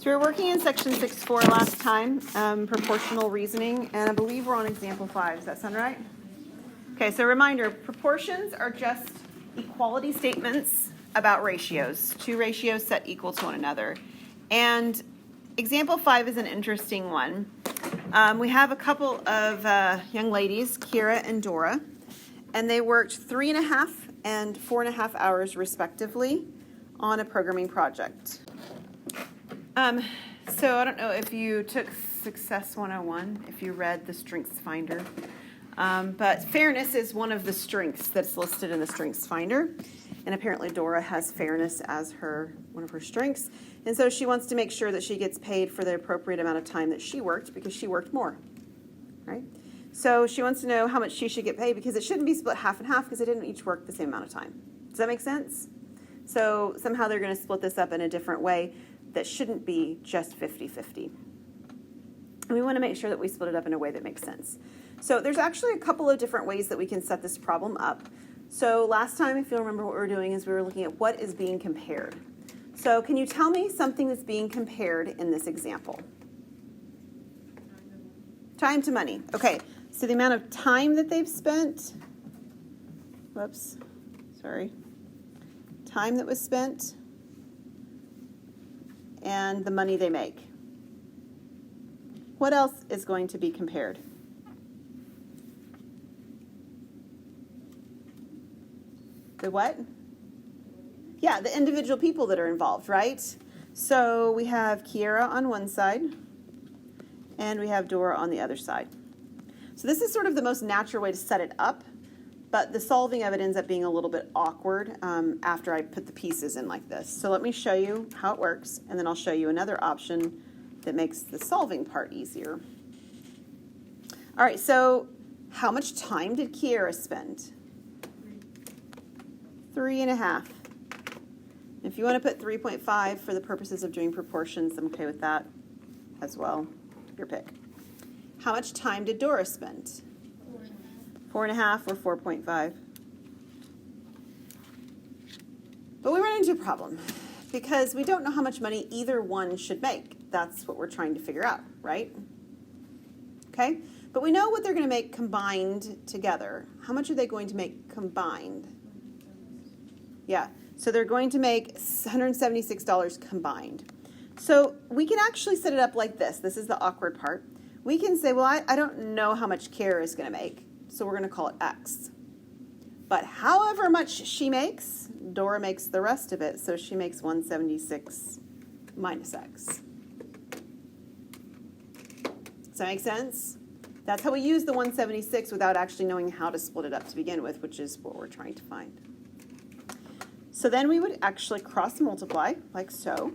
So we were working in section 6.4 last time, proportional reasoning, and I believe we're on example 5. Does that sound right? Okay, so reminder, proportions are just equality statements about ratios. Two ratios set equal to one another. And example 5 is an interesting one. We have a couple of young ladies, Kira and Dora, and they worked 3.5 and 4.5 hours respectively on a programming project. So I don't know if you took Success 101, if you read the Strengths Finder, but fairness is one of the strengths that's listed in the Strengths Finder, and apparently Dora has fairness as one of her strengths, and so she wants to make sure that she gets paid for the appropriate amount of time that she worked because she worked more, right? So she wants to know how much she should get paid because it shouldn't be split half and half because they didn't each work the same amount of time. Does that make sense? So somehow they're going to split this up in a different way that shouldn't be just 50-50. And we want to make sure that we split it up in a way that makes sense. So there's actually a couple of different ways that we can set this problem up. So last time, if you'll remember what we were doing, is we were looking at what is being compared. So can you tell me something that's being compared in this example? Time to money. Okay, so the amount of time that they've spent, time that was spent, and the money they make. What else is going to be compared? The what? Yeah, the individual people that are involved, right? So we have Kiera on one side, and we have Dora on the other side. So this is sort of the most natural way to set it up, but the solving of it ends up being a little bit awkward after I put the pieces in like this. So let me show you how it works, and then I'll show you another option that makes the solving part easier. All right, so how much time did Kiera spend? 3.5. If you want to put 3.5 for the purposes of doing proportions, I'm okay with that as well. Your pick. How much time did Dora spend? 4.5 or 4.5. But we run into a problem because we don't know how much money either one should make. That's what we're trying to figure out, right? Okay? But we know what they're going to make combined together. How much are they going to make combined? Yeah, so they're going to make $176 combined. So we can actually set it up like this. This is the awkward part. We can say, well, I don't know how much Kara is going to make, so we're going to call it X. But however much she makes, Dora makes the rest of it, so she makes 176 minus X. Does that make sense? That's how we use the 176 without actually knowing how to split it up to begin with, which is what we're trying to find. So then we would actually cross multiply, like so.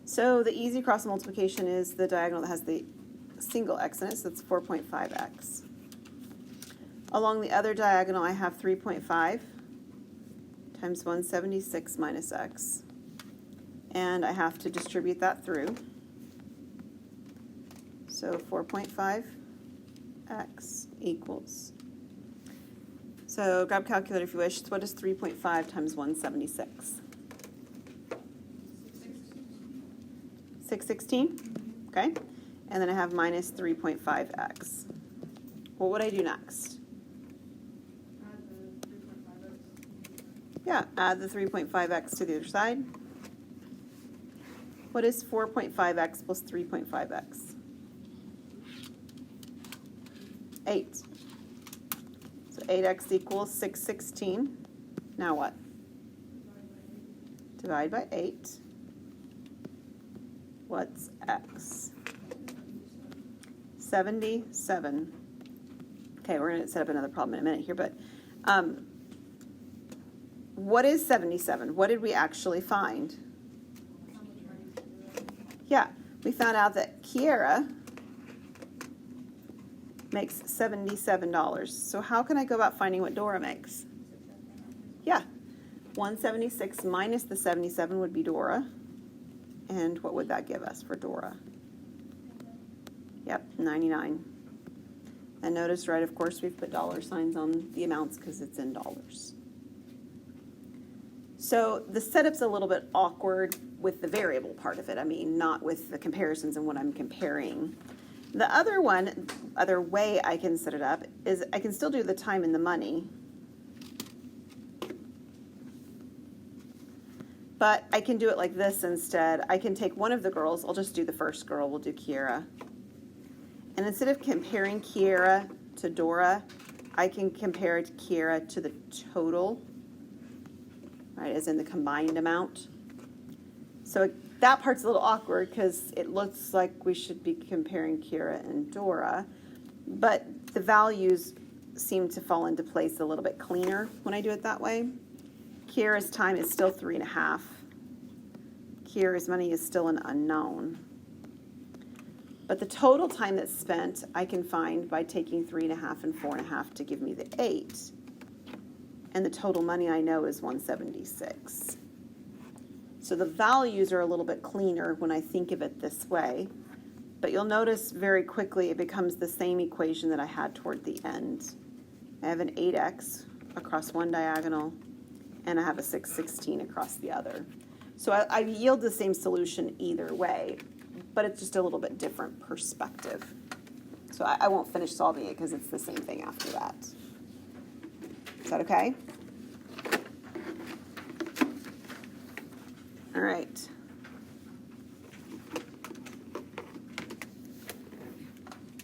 So the easy cross multiplication is the diagonal that has the single x in it, so that's 4.5x. Along the other diagonal, I have 3.5 times 176 minus x. And I have to distribute that through. So 4.5x equals. So grab a calculator if you wish. So what is 3.5 times 176? 616. Okay. And then I have minus 3.5x. What would I do next? Yeah, add the 3.5x to the other side. What is 4.5x plus 3.5x? 8. So 8x equals 616. Now what? Divide by 8. What's x? 77. Okay, we're going to set up another problem in a minute here, but what is 77? What did we actually find? Yeah, we found out that Kiera makes $77. So how can I go about finding what Dora makes? Yeah, 176 minus the 77 would be Dora. And what would that give us for Dora? Yep, 99. And notice, right, of course, we've put dollar signs on the amounts because it's in dollars. So the setup's a little bit awkward with the variable part of it. I mean, not with the comparisons and what I'm comparing. The other way I can set it up is I can still do the time and the money, but I can do it like this instead. I can take one of the girls. I'll just do the first girl. We'll do Kiera. And instead of comparing Kiera to Dora, I can compare Kiera to the total, right, as in the combined amount. So that part's a little awkward because it looks like we should be comparing Kiera and Dora, but the values seem to fall into place a little bit cleaner when I do it that way. Kiera's time is still 3.5. Kiera's money is still an unknown. But the total time that's spent, I can find by taking 3.5 and 4.5 to give me the 8. And the total money I know is 176. So the values are a little bit cleaner when I think of it this way. But you'll notice very quickly it becomes the same equation that I had toward the end. I have an 8x across one diagonal, and I have a 616 across the other. So I yield the same solution either way, but it's just a little bit different perspective. So I won't finish solving it because it's the same thing after that. Is that okay? All right.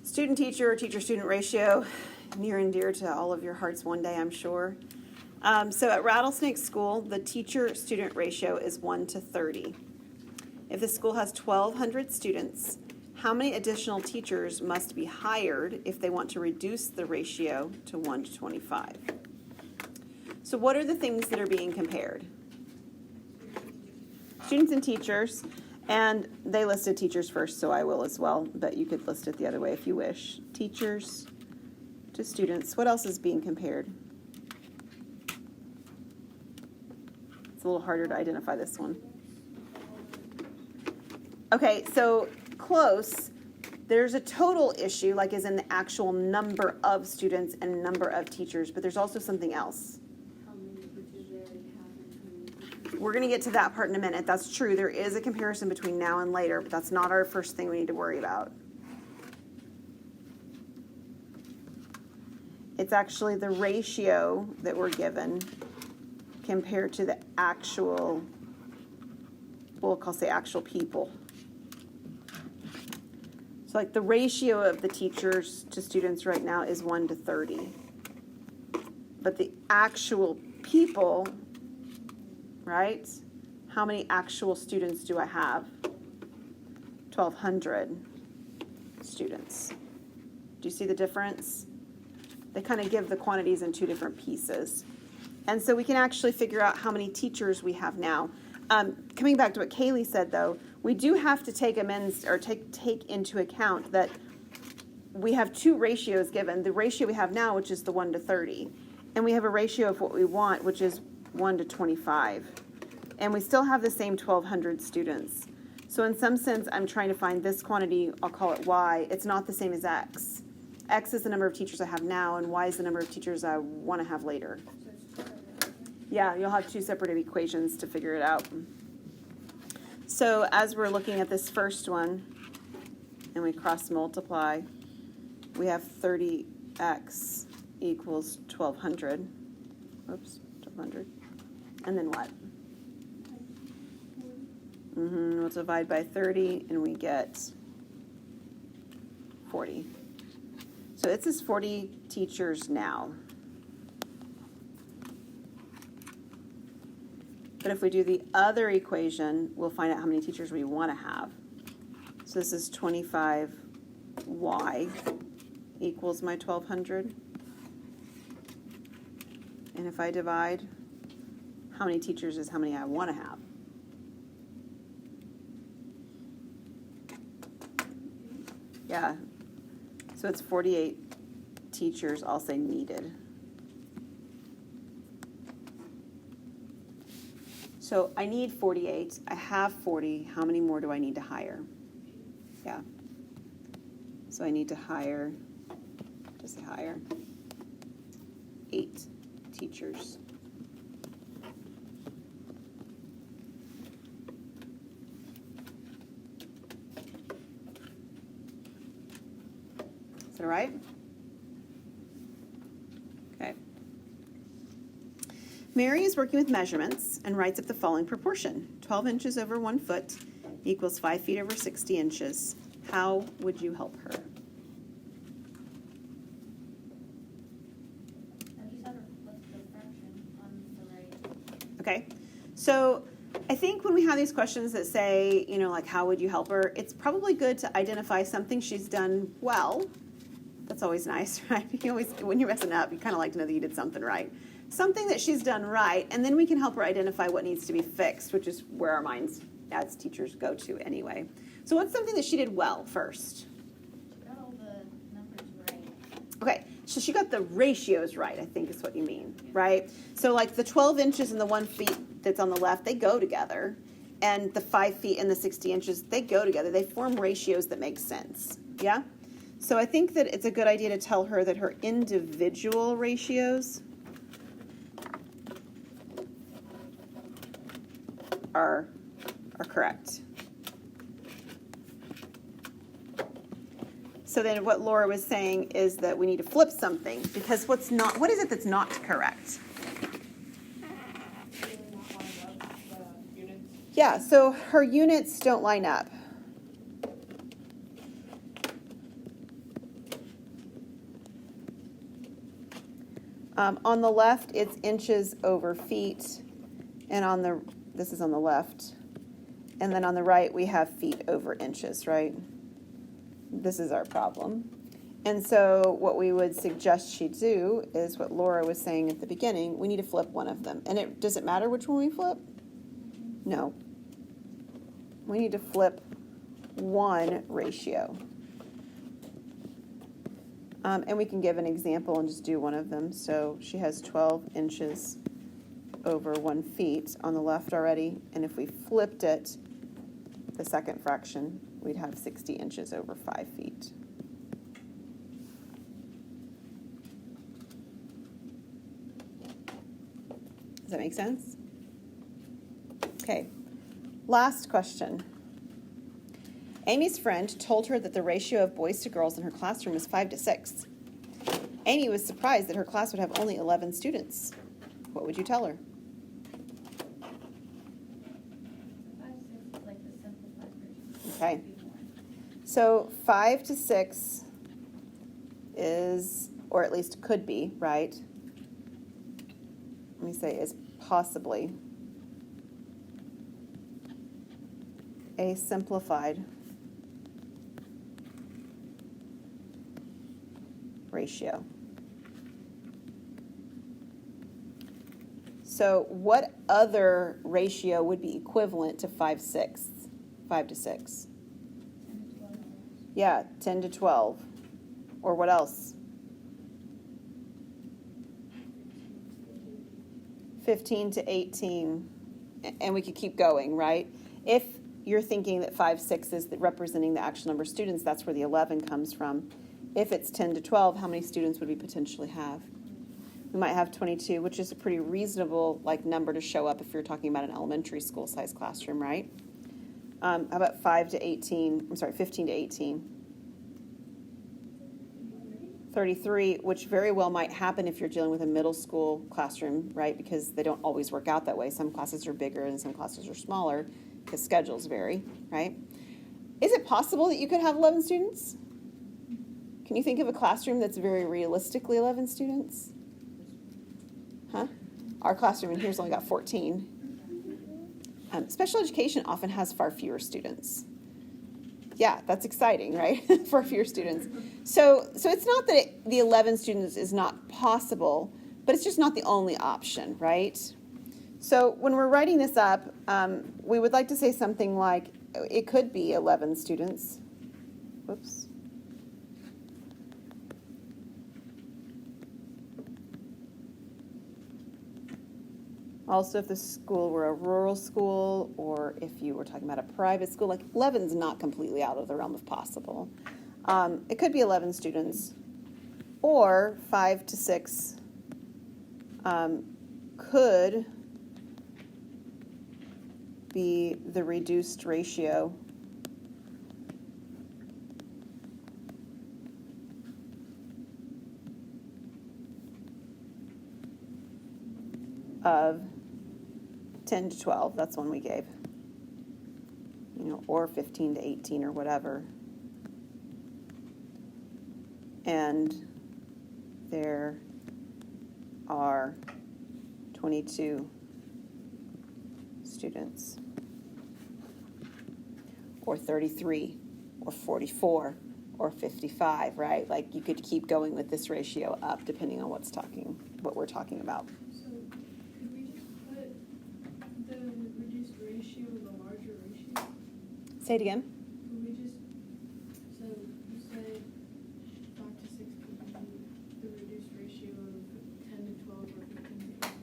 Student-teacher or teacher-student ratio, near and dear to all of your hearts one day, I'm sure. So at Rattlesnake School, the teacher-student ratio is 1 to 30. If the school has 1,200 students, how many additional teachers must be hired if they want to reduce the ratio to 1 to 25? So what are the things that are being compared? Students and teachers, and they listed teachers first, so I will as well, but you could list it the other way if you wish. Teachers to students. What else is being compared? It's a little harder to identify this one. Okay, so close. There's a total issue, like as in the actual number of students and number of teachers, but there's also something else. How many teachers they already have. We're going to get to that part in a minute. That's true. There is a comparison between now and later, but that's not our first thing we need to worry about. It's actually the ratio that we're given compared to the actual, we'll say actual people. So like the ratio of the teachers to students right now is 1 to 30. But the actual people, right? How many actual students do I have? 1,200 students. Do you see the difference? They kind of give the quantities in two different pieces. And so we can actually figure out how many teachers we have now. Coming back to what Kaylee said, though, we do have to take into account that we have two ratios given. The ratio we have now, which is the 1 to 30. And we have a ratio of what we want, which is 1 to 25. And we still have the same 1,200 students. So in some sense, I'm trying to find this quantity, I'll call it Y. It's not the same as X. X is the number of teachers I have now, and Y is the number of teachers I want to have later. Yeah, you'll have two separate equations to figure it out. So as we're looking at this first one, and we cross multiply, we have 30x equals 1,200. Oops, 1,200. And then what? We'll divide by 30, and we get 40. So it says 40 teachers now. But if we do the other equation, we'll find out how many teachers we want to have. So this is 25y equals my 1,200. And if I divide, how many teachers is how many I want to have? Yeah. So it's 48 teachers, I'll say needed. So I need 48. I have 40. How many more do I need to hire? Yeah. So I need to hire, just say hire, 8 teachers. answer, right? Okay. Mary is working with measurements and writes up the following proportion. 12 inches over 1 foot equals 5 feet over 60 inches. How would you help her? I just have her flip the fraction on the right. Okay, so I think when we have these questions that say, like, how would you help her, it's probably good to identify something she's done well. That's always nice, right? When you're messing up, you kind of like to know that you did something right. Something that she's done right, and then we can help her identify what needs to be fixed, which is where our minds as teachers go to anyway. So what's something that she did well first? She got all the numbers right. Okay, so she got the ratios right, I think is what you mean, right? So like the 12 inches and the 1 feet that's on the left, they go together. And the 5 feet and the 60 inches, they go together. They form ratios that make sense, yeah? So I think that it's a good idea to tell her that her individual ratios are correct. So then what Laura was saying is that we need to flip something because what is it that's not correct? Yeah, so her units don't line up. On the left, it's inches over feet, and this is on the left, and then on the right, we have feet over inches, right? This is our problem. And so what we would suggest she do is what Laura was saying at the beginning. We need to flip one of them. And does it matter which one we flip? No. We need to flip one ratio. And we can give an example and just do one of them. So she has 12 inches over 1 feet on the left already. And if we flipped it, the second fraction, we'd have 60 inches over 5 feet. Does that make sense? Okay. Last question. Amy's friend told her that the ratio of boys to girls in her classroom is 5 to 6. Amy was surprised that her class would have only 11 students. What would you tell her? 5, 6 is like the simplified version. Okay. So 5 to 6 is, or at least could be, right? Let me say is possibly a simplified ratio. So what other ratio would be equivalent to 5 to 6? 10 to 12. Yeah, 10 to 12. Or what else? 15 to 18. And we could keep going, right? If you're thinking that 5, 6 is representing the actual number of students, that's where the 11 comes from. If it's 10 to 12, how many students would we potentially have? We might have 22, which is a pretty reasonable number to show up if you're talking about an elementary school size classroom, right? How about 15 to 18? 33, which very well might happen if you're dealing with a middle school classroom, right? Because they don't always work out that way. Some classes are bigger and some classes are smaller because schedules vary, right? Is it possible that you could have 11 students? Can you think of a classroom that's very realistically 11 students? Huh? Our classroom in here's only got 14. Special education often has far fewer students. Yeah, that's exciting, right? Far fewer students. So it's not that the 11 students is not possible, but it's just not the only option, right? So when we're writing this up, we would like to say something like, it could be 11 students. Whoops. Also, if the school were a rural school or if you were talking about a private school, 11 is not completely out of the realm of possible. It could be 11 students, or 5 to 6 could be the reduced ratio of 10 to 12, that's one we gave, or 15 to 18 or whatever. And there are 22 students, or 33, or 44, or 55, right? Like you could keep going with this ratio up depending on what we're talking about. So could we just put the reduced ratio of the larger ratio? Say it again. Could we just, so you said 5 to 6 could be the reduced ratio of 10 to 12 or 15 to 18.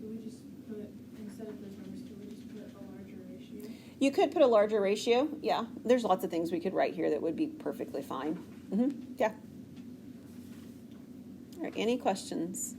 Could we just put, instead of those numbers, could we just put a larger ratio? You could put a larger ratio, yeah. There's lots of things we could write here that would be perfectly fine. Yeah. All right, any questions?